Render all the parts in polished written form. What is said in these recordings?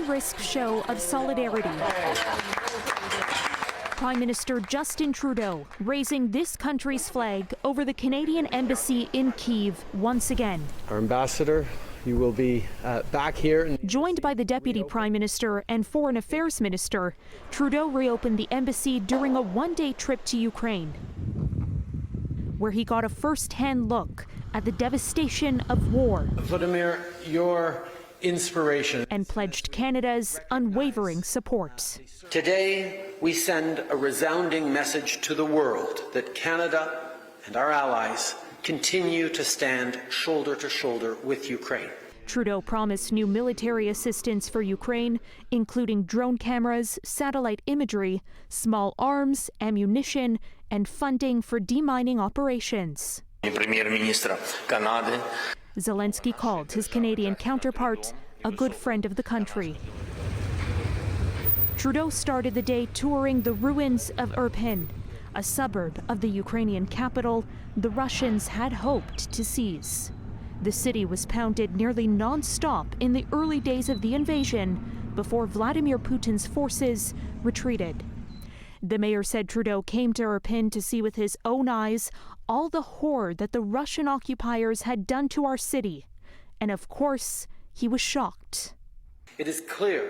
high-risk show of solidarity. Prime Minister Justin Trudeau raising this country's flag over the Canadian embassy in Kyiv once again. Our ambassador, you will be back here. Joined by the Deputy Prime Minister and Foreign Affairs Minister, Trudeau reopened the embassy during a one-day trip to Ukraine, where he got a first-hand look at the devastation of war. Vladimir, your inspiration. And pledged Canada's unwavering support. Today, we send a resounding message to the world that Canada and our allies continue to stand shoulder to shoulder with Ukraine. Trudeau promised new military assistance for Ukraine, including drone cameras, satellite imagery, small arms, ammunition, and funding for demining operations. Zelensky called his Canadian counterpart a good friend of the country. Trudeau started the day touring the ruins of Irpin, a suburb of the Ukrainian capital the Russians had hoped to seize. The city was pounded nearly non-stop in the early days of the invasion before Vladimir Putin's forces retreated. The mayor said Trudeau came to Irpin to see with his own eyes all the horror that the Russian occupiers had done to our city. And of course, he was shocked. It is clear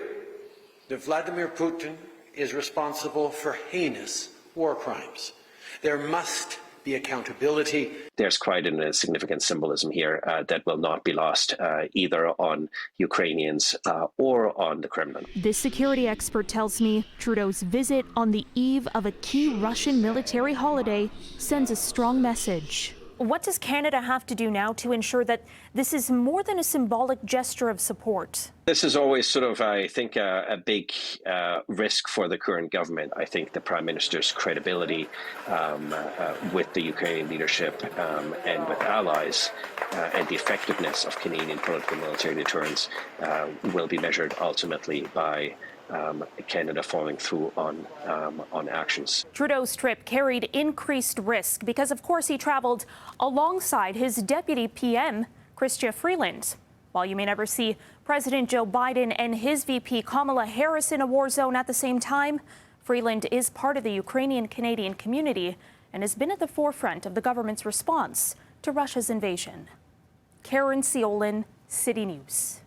that Vladimir Putin is responsible for heinous war crimes. There must be accountability. There's quite a significant symbolism here that will not be lost either on Ukrainians or on the Kremlin. This security expert tells me Trudeau's visit on the eve of a key Russian military holiday sends a strong message. What does Canada have to do now to ensure that this is more than a symbolic gesture of support? This is always sort of, I think, a big risk for the current government. I think the Prime Minister's credibility with the Ukrainian leadership and with allies and the effectiveness of Canadian political military deterrence will be measured ultimately by Canada following through on actions. Trudeau's trip carried increased risk because, of course, he traveled alongside his deputy PM, Chrystia Freeland. While you may never see President Joe Biden and his VP Kamala Harris in a war zone at the same time, Freeland is part of the Ukrainian-Canadian community and has been at the forefront of the government's response to Russia's invasion. Caryn Ceolin, City News.